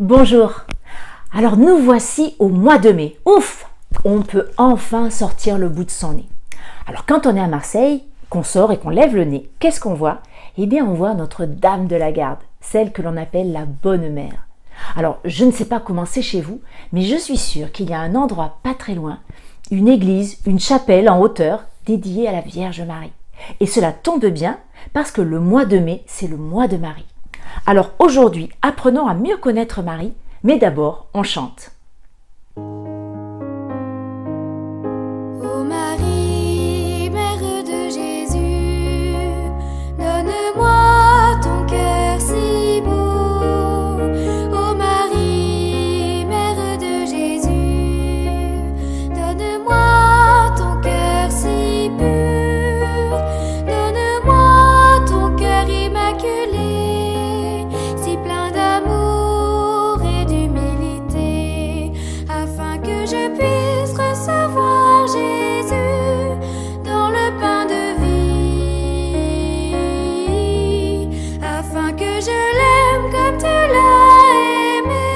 Bonjour. Alors nous voici au mois de mai. Ouf! On peut enfin sortir le bout de son nez. Alors quand on est à Marseille, qu'on sort et qu'on lève le nez, qu'est-ce qu'on voit? Eh bien on voit notre Dame de la Garde, celle que l'on appelle la Bonne Mère. Alors je ne sais pas comment c'est chez vous, mais je suis sûre qu'il y a un endroit pas très loin, une église, une chapelle en hauteur dédiée à la Vierge Marie. Et cela tombe bien parce que le mois de mai, c'est le mois de Marie. Alors aujourd'hui, apprenons à mieux connaître Marie, mais d'abord, on chante. Ô Marie, Mère de Jésus, donne-moi ton cœur si beau. Ô Marie, Mère de Jésus, donne-moi ton cœur si pur. Donne-moi ton cœur immaculé, si plein d'amour et d'humilité, afin que je puisse recevoir Jésus dans le pain de vie, afin que je l'aime comme tu l'as aimé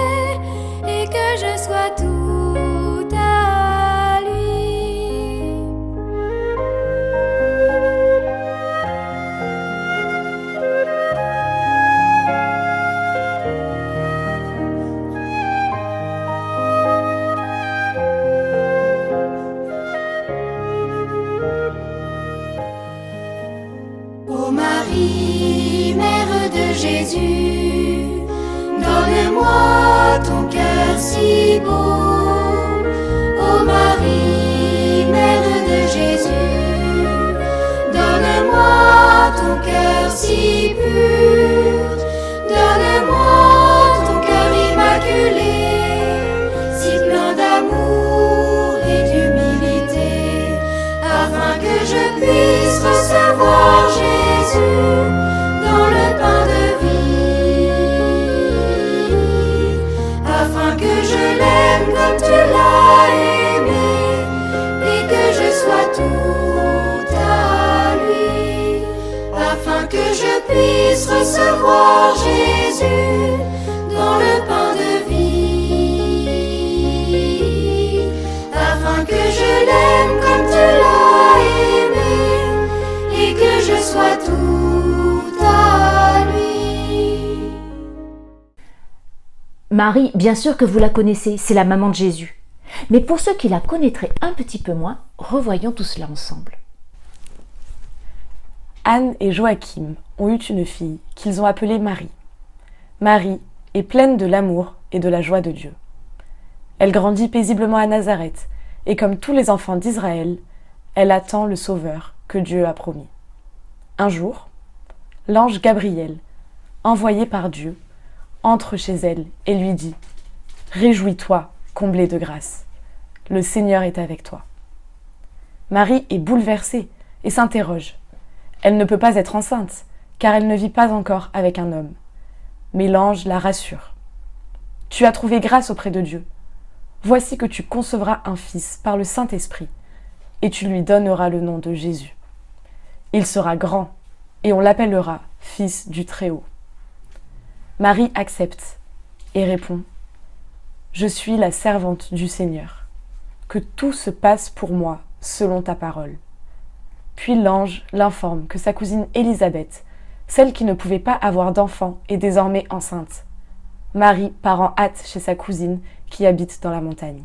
et que je sois tout à lui. Ô Marie, Mère de Jésus, donne-moi ton cœur si beau. Ô Marie, Mère de Jésus, donne-moi ton cœur si pur. Donne-moi ton cœur immaculé, si plein d'amour et d'humilité, afin que je puisse recevoir Jésus dans le pain de vie, afin que je l'aime comme tu l'as aimé et que je sois tout à lui, afin que je puisse recevoir Jésus dans le pain de vie, afin que je l'aime comme tu l'as aimé et que je sois tout à lui. Marie, bien sûr que vous la connaissez, c'est la maman de Jésus. Mais pour ceux qui la connaîtraient un petit peu moins, revoyons tout cela ensemble. Anne et Joachim ont eu une fille qu'ils ont appelée Marie. Marie est pleine de l'amour et de la joie de Dieu. Elle grandit paisiblement à Nazareth et comme tous les enfants d'Israël, elle attend le Sauveur que Dieu a promis. Un jour, l'ange Gabriel, envoyé par Dieu, entre chez elle et lui dit « Réjouis-toi, comblée de grâce, le Seigneur est avec toi. » Marie est bouleversée et s'interroge. Elle ne peut pas être enceinte, car elle ne vit pas encore avec un homme. Mais l'ange la rassure. « Tu as trouvé grâce auprès de Dieu. Voici que tu concevras un fils par le Saint-Esprit, et tu lui donneras le nom de Jésus. Il sera grand, et on l'appellera Fils du Très-Haut. » Marie accepte et répond « Je suis la servante du Seigneur. Que tout se passe pour moi selon ta parole. » Puis l'ange l'informe que sa cousine Élisabeth, celle qui ne pouvait pas avoir d'enfant, est désormais enceinte. Marie part en hâte chez sa cousine qui habite dans la montagne.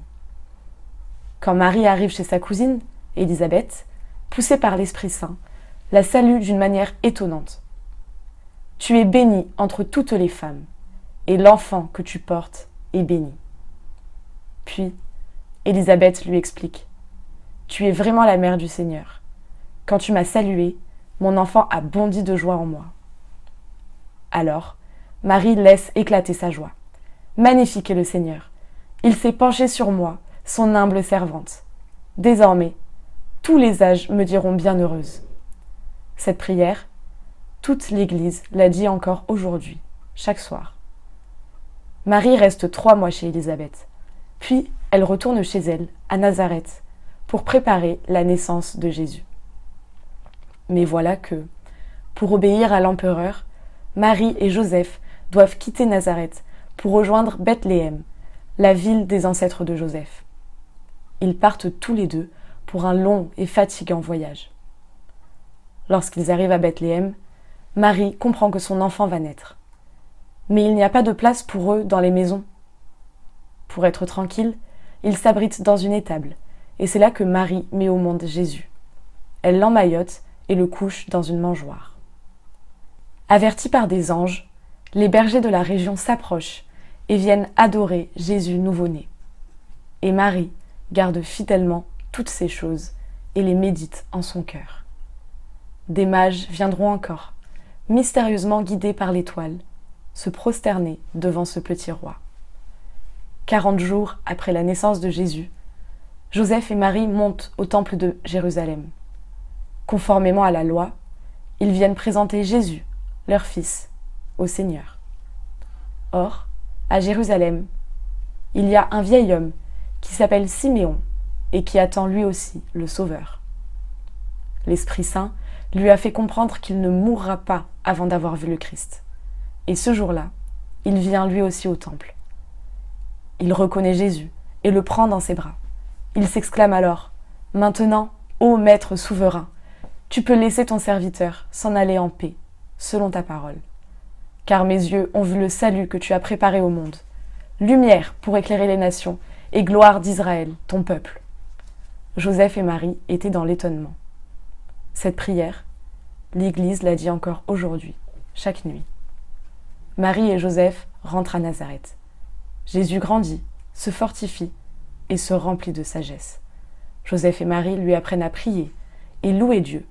Quand Marie arrive chez sa cousine, Élisabeth, poussée par l'Esprit Saint, la salue d'une manière étonnante. « Tu es bénie entre toutes les femmes, et l'enfant que tu portes est béni. » Puis, Élisabeth lui explique « Tu es vraiment la mère du Seigneur. Quand tu m'as saluée, mon enfant a bondi de joie en moi. » Alors, Marie laisse éclater sa joie. « Magnifique est le Seigneur. Il s'est penché sur moi, son humble servante. Désormais, tous les âges me diront bienheureuse. » Cette prière, toute l'Église la dit encore aujourd'hui, chaque soir. Marie reste 3 mois chez Élisabeth. Puis, elle retourne chez elle, à Nazareth, pour préparer la naissance de Jésus. Mais voilà que, pour obéir à l'empereur, Marie et Joseph doivent quitter Nazareth pour rejoindre Bethléem, la ville des ancêtres de Joseph. Ils partent tous les deux pour un long et fatigant voyage. Lorsqu'ils arrivent à Bethléem, Marie comprend que son enfant va naître. Mais il n'y a pas de place pour eux dans les maisons. Pour être tranquille, ils s'abritent dans une étable, et c'est là que Marie met au monde Jésus. Elle l'emmaillote et le couche dans une mangeoire. Avertis par des anges, les bergers de la région s'approchent et viennent adorer Jésus nouveau-né. Et Marie garde fidèlement toutes ces choses et les médite en son cœur. Des mages viendront encore, mystérieusement guidés par l'étoile, se prosterner devant ce petit roi. 40 jours après la naissance de Jésus, Joseph et Marie montent au temple de Jérusalem. Conformément à la loi, ils viennent présenter Jésus, leur fils, au Seigneur. Or, à Jérusalem, il y a un vieil homme qui s'appelle Siméon et qui attend lui aussi le Sauveur. L'Esprit Saint lui a fait comprendre qu'il ne mourra pas avant d'avoir vu le Christ. Et ce jour-là, il vient lui aussi au temple. Il reconnaît Jésus et le prend dans ses bras. Il s'exclame alors : « Maintenant, ô Maître souverain, tu peux laisser ton serviteur s'en aller en paix, selon ta parole. Car mes yeux ont vu le salut que tu as préparé au monde, lumière pour éclairer les nations et gloire d'Israël, ton peuple. » Joseph et Marie étaient dans l'étonnement. Cette prière, l'Église la dit encore aujourd'hui, chaque nuit. Marie et Joseph rentrent à Nazareth. Jésus grandit, se fortifie et se remplit de sagesse. Joseph et Marie lui apprennent à prier et louer Dieu,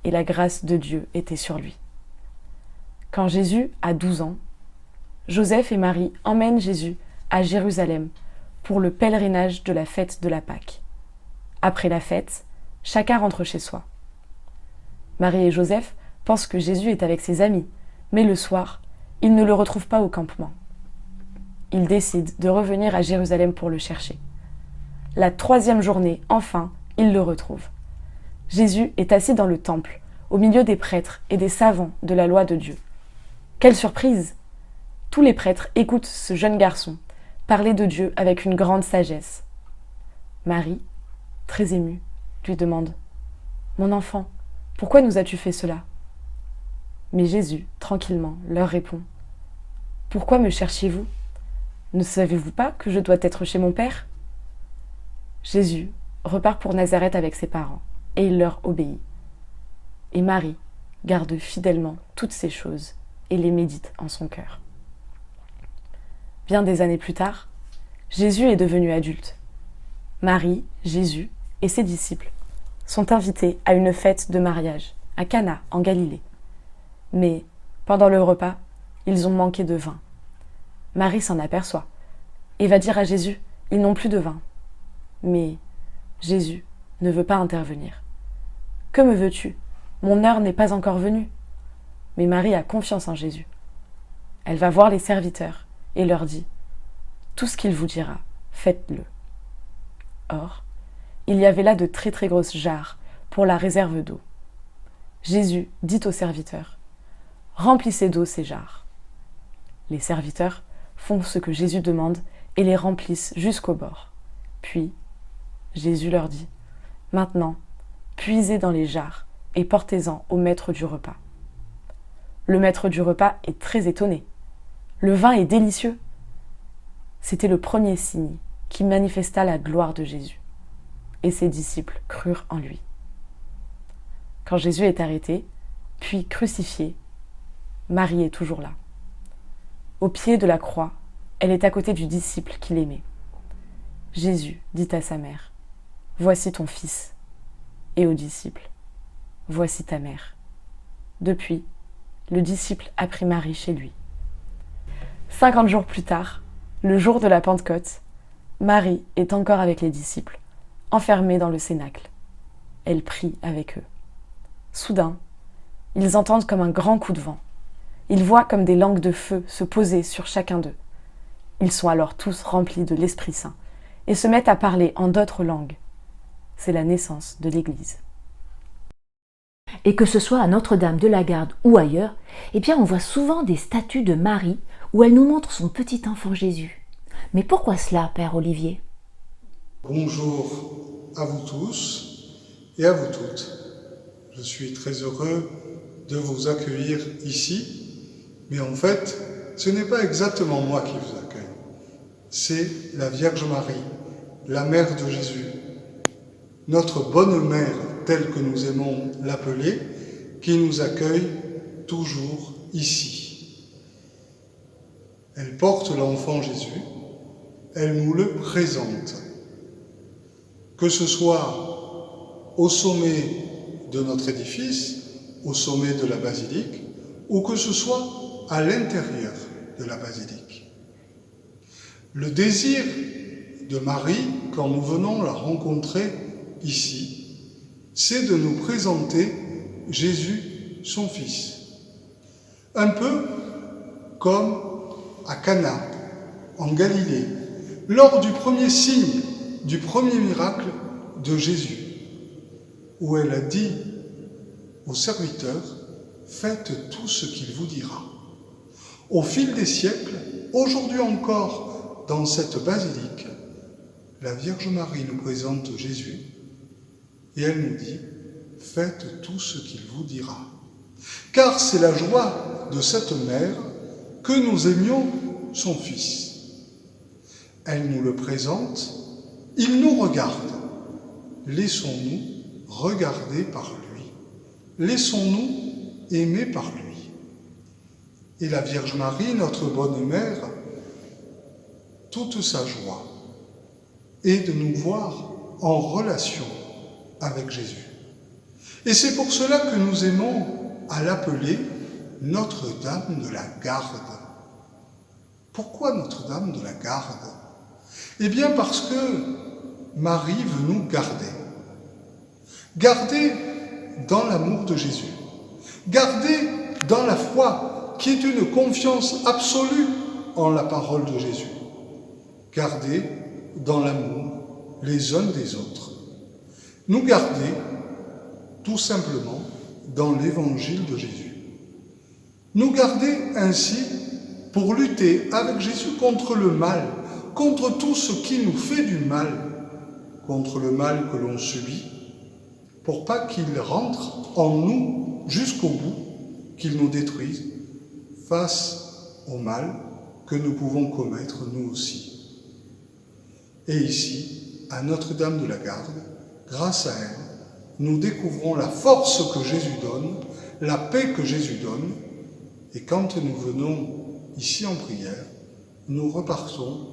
et la grâce de Dieu était sur lui. Quand Jésus a 12 ans, Joseph et Marie emmènent Jésus à Jérusalem pour le pèlerinage de la fête de la Pâque. Après la fête, chacun rentre chez soi. Marie et Joseph pensent que Jésus est avec ses amis, mais le soir, ils ne le retrouvent pas au campement. Ils décident de revenir à Jérusalem pour le chercher. La 3e journée, enfin, ils le retrouvent. Jésus est assis dans le temple, au milieu des prêtres et des savants de la loi de Dieu. Quelle surprise! Tous les prêtres écoutent ce jeune garçon parler de Dieu avec une grande sagesse. Marie, très émue, lui demande : « Mon enfant, pourquoi nous as-tu fait cela ?» Mais Jésus, tranquillement, leur répond : « Pourquoi me cherchiez-vous ? Ne savez-vous pas que je dois être chez mon Père ?» Jésus repart pour Nazareth avec ses parents, et il leur obéit. Et Marie garde fidèlement toutes ces choses et les médite en son cœur. Bien des années plus tard, Jésus est devenu adulte. Marie, Jésus et ses disciples sont invités à une fête de mariage à Cana, en Galilée. Mais pendant le repas, ils ont manqué de vin. Marie s'en aperçoit et va dire à Jésus : « Ils n'ont plus de vin. » Mais Jésus ne veut pas intervenir. « Que me veux-tu ? Mon heure n'est pas encore venue. » Mais Marie a confiance en Jésus. Elle va voir les serviteurs et leur dit : « Tout ce qu'il vous dira, faites-le. » Or, il y avait là de très très grosses jarres pour la réserve d'eau. Jésus dit aux serviteurs : « Remplissez d'eau ces jarres. » Les serviteurs font ce que Jésus demande et les remplissent jusqu'au bord. Puis, Jésus leur dit : « Maintenant, puisez dans les jarres et portez-en au maître du repas. » Le maître du repas est très étonné. Le vin est délicieux. C'était le premier signe qui manifesta la gloire de Jésus. Et ses disciples crurent en lui. Quand Jésus est arrêté, puis crucifié, Marie est toujours là. Au pied de la croix, elle est à côté du disciple qu'il aimait. Jésus dit à sa mère : « Voici ton fils. » Et au disciple : « Voici ta mère. » Depuis, le disciple a pris Marie chez lui. 50 jours plus tard, le jour de la Pentecôte, Marie est encore avec les disciples, enfermée dans le cénacle. Elle prie avec eux. Soudain, ils entendent comme un grand coup de vent. Ils voient comme des langues de feu se poser sur chacun d'eux. Ils sont alors tous remplis de l'Esprit Saint et se mettent à parler en d'autres langues. C'est la naissance de l'Église. Et que ce soit à Notre-Dame de la Garde ou ailleurs, eh bien on voit souvent des statues de Marie où elle nous montre son petit enfant Jésus. Mais pourquoi cela, Père Olivier? Bonjour à vous tous et à vous toutes. Je suis très heureux de vous accueillir ici, mais en fait, ce n'est pas exactement moi qui vous accueille. C'est la Vierge Marie, la mère de Jésus, notre bonne mère, telle que nous aimons l'appeler, qui nous accueille toujours ici. Elle porte l'enfant Jésus, elle nous le présente. Que ce soit au sommet de notre édifice, au sommet de la basilique, ou que ce soit à l'intérieur de la basilique. Le désir de Marie, quand nous venons la rencontrer ici, c'est de nous présenter Jésus, son Fils. Un peu comme à Cana, en Galilée, lors du premier signe, du premier miracle de Jésus, où elle a dit aux serviteurs, « Faites tout ce qu'il vous dira ». Au fil des siècles, aujourd'hui encore, dans cette basilique, la Vierge Marie nous présente Jésus et elle nous dit « Faites tout ce qu'il vous dira ». Car c'est la joie de cette mère que nous aimions son Fils. Elle nous le présente, il nous regarde. Laissons-nous regarder par lui. Laissons-nous aimer par lui. Et la Vierge Marie, notre bonne mère, toute sa joie est de nous voir en relation avec Jésus. Et c'est pour cela que nous aimons à l'appeler Notre-Dame de la Garde. Pourquoi Notre-Dame de la Garde? Eh bien parce que Marie veut nous garder. Garder dans l'amour de Jésus. Garder dans la foi, qui est une confiance absolue en la parole de Jésus. Garder dans l'amour les uns des autres. Nous garder tout simplement dans l'évangile de Jésus. Nous garder ainsi pour lutter avec Jésus contre le mal, contre tout ce qui nous fait du mal, contre le mal que l'on subit, pour pas qu'il rentre en nous jusqu'au bout, qu'il nous détruise face au mal que nous pouvons commettre nous aussi. Et ici, à Notre-Dame de la Garde, grâce à elle, nous découvrons la force que Jésus donne, la paix que Jésus donne, et quand nous venons ici en prière, nous repartons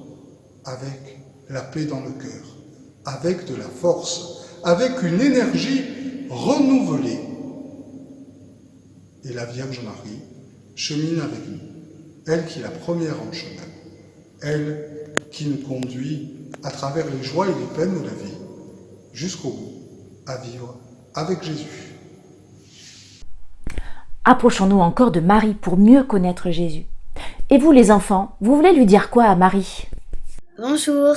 avec la paix dans le cœur, avec de la force, avec une énergie renouvelée. Et la Vierge Marie chemine avec nous, elle qui est la première en chemin, elle qui nous conduit à travers les joies et les peines de la vie, jusqu'au bout, à vivre avec Jésus. Approchons-nous encore de Marie pour mieux connaître Jésus. Et vous les enfants, vous voulez lui dire quoi à Marie? Bonjour,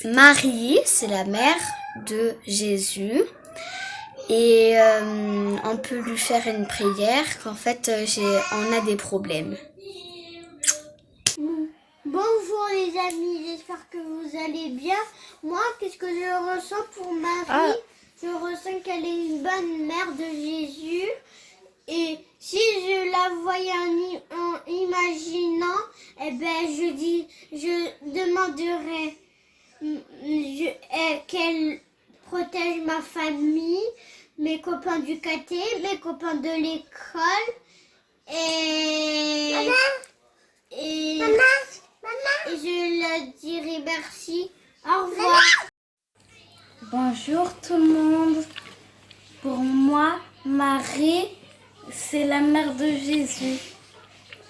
Marie, c'est la mère de Jésus et on peut lui faire une prière qu'en fait on a des problèmes. Bonjour les amis, j'espère que vous allez bien. Moi, qu'est-ce que je ressens pour Marie? Je ressens qu'elle est une bonne mère de Jésus. Et si je la voyais en imaginant, eh ben je demanderais qu'elle protège ma famille, mes copains du caté, mes copains de l'école et je leur dirai merci. Au revoir. Bonjour tout le monde. Pour moi, Marie, c'est la mère de Jésus.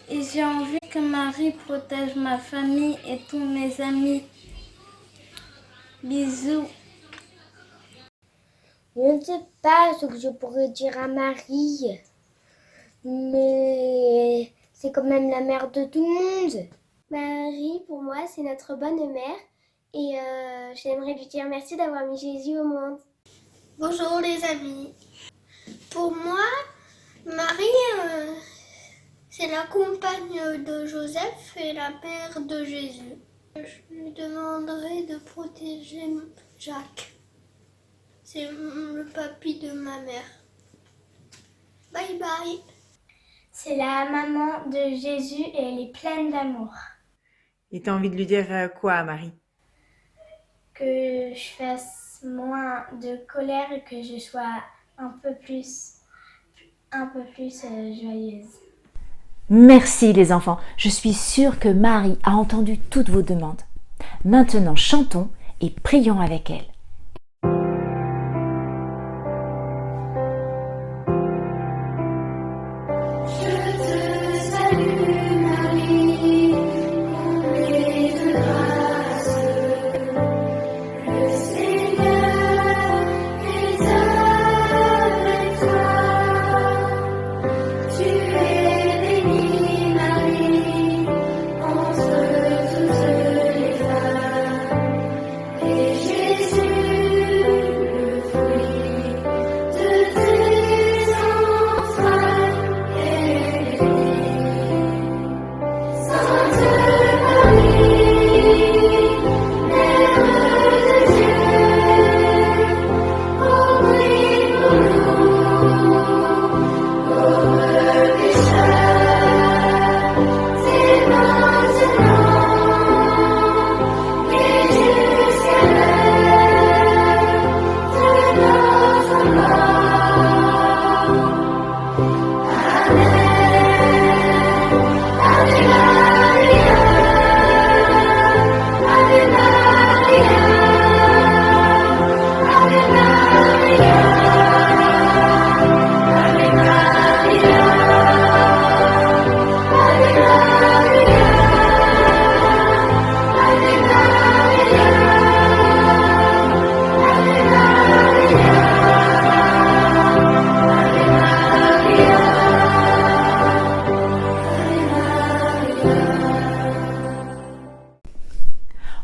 Et j'ai envie que Marie protège ma famille et tous mes amis. Bisous. Je ne sais pas ce que je pourrais dire à Marie, mais c'est quand même la mère de tout le monde. Marie, pour moi, c'est notre bonne mère et j'aimerais lui dire merci d'avoir mis Jésus au monde. Bonjour les amis. Pour moi, Marie, C'est la compagne de Joseph et la mère de Jésus. Je lui demanderai de protéger Jacques. C'est le papy de ma mère. Bye bye. C'est la maman de Jésus et elle est pleine d'amour. Et tu as envie de lui dire quoi à Marie? Que je fasse moins de colère et que je sois un peu plus joyeuse. Merci les enfants, je suis sûre que Marie a entendu toutes vos demandes. Maintenant chantons et prions avec elle.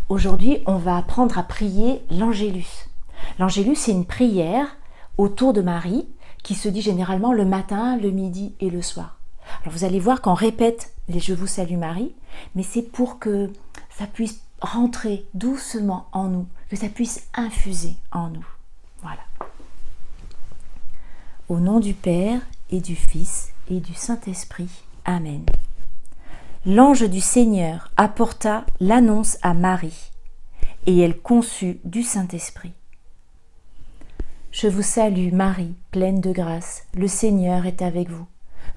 Aujourd'hui, on va apprendre à prier l'Angélus. L'Angélus, c'est une prière autour de Marie qui se dit généralement le matin, le midi et le soir. Alors vous allez voir qu'on répète les « Je vous salue Marie », mais c'est pour que ça puisse rentrer doucement en nous, que ça puisse infuser en nous. Voilà. Au nom du Père et du Fils et du Saint-Esprit. Amen. L'ange du Seigneur apporta l'annonce à Marie, et elle conçut du Saint-Esprit. Je vous salue Marie, pleine de grâce, le Seigneur est avec vous.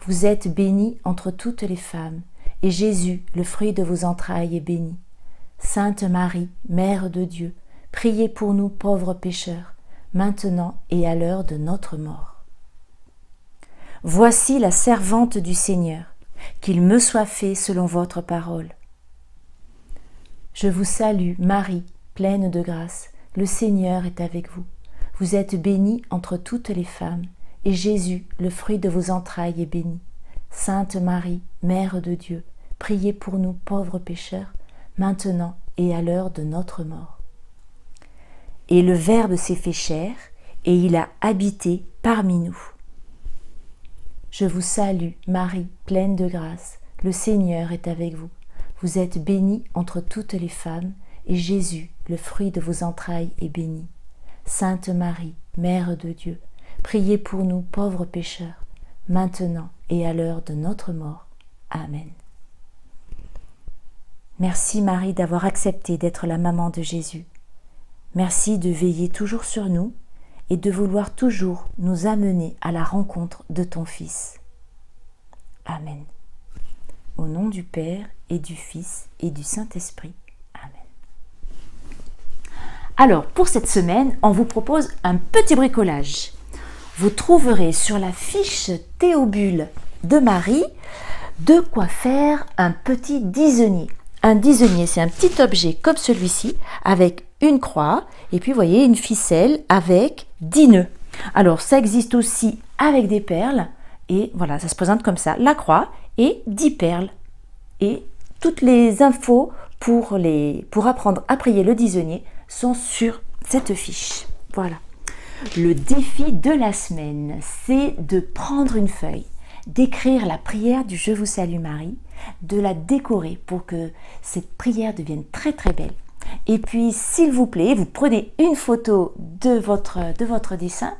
Vous êtes bénie entre toutes les femmes, et Jésus, le fruit de vos entrailles, est béni. Sainte Marie, Mère de Dieu, priez pour nous pauvres pécheurs, maintenant et à l'heure de notre mort. Voici la servante du Seigneur, qu'il me soit fait selon votre parole. Je vous salue, Marie, pleine de grâce, le Seigneur est avec vous. Vous êtes bénie entre toutes les femmes, et Jésus, le fruit de vos entrailles, est béni. Sainte Marie, Mère de Dieu, priez pour nous pauvres pécheurs, maintenant et à l'heure de notre mort. Et le Verbe s'est fait chair, et il a habité parmi nous. Je vous salue, Marie, pleine de grâce, le Seigneur est avec vous. Vous êtes bénie entre toutes les femmes, et Jésus, le fruit de vos entrailles, est béni. Sainte Marie, Mère de Dieu, priez pour nous pauvres pécheurs, maintenant et à l'heure de notre mort. Amen. Merci Marie d'avoir accepté d'être la maman de Jésus. Merci de veiller toujours sur nous et de vouloir toujours nous amener à la rencontre de ton Fils. Amen. Au nom du Père et du Fils et du Saint-Esprit. Amen. Alors, pour cette semaine, on vous propose un petit bricolage. Vous trouverez sur la fiche Théobule de Marie de quoi faire un petit disenier. Un disenier, c'est un petit objet comme celui-ci avec une croix et puis vous voyez une ficelle avec 10 nœuds. Alors ça existe aussi avec des perles et voilà, ça se présente comme ça, la croix et 10 perles. Et toutes les infos pour apprendre à prier le disenier sont sur cette fiche. Voilà. Le défi de la semaine, c'est de prendre une feuille, d'écrire la prière du Je vous salue Marie, de la décorer pour que cette prière devienne très très belle. Et puis, s'il vous plaît, vous prenez une photo de votre dessin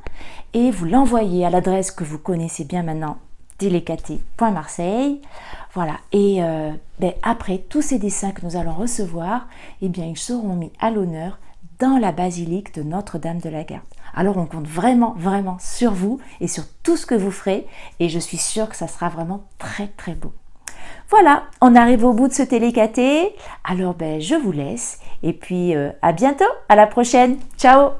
et vous l'envoyez à l'adresse que vous connaissez bien maintenant, delecaté.marseille. Voilà. Et après, tous ces dessins que nous allons recevoir, eh bien, ils seront mis à l'honneur dans la basilique de Notre-Dame de la Garde. Alors, on compte vraiment, vraiment sur vous et sur tout ce que vous ferez. Et je suis sûre que ça sera vraiment très, très beau. Voilà, on arrive au bout de ce télécaté. Alors, je vous laisse. Et puis, à bientôt, à la prochaine. Ciao!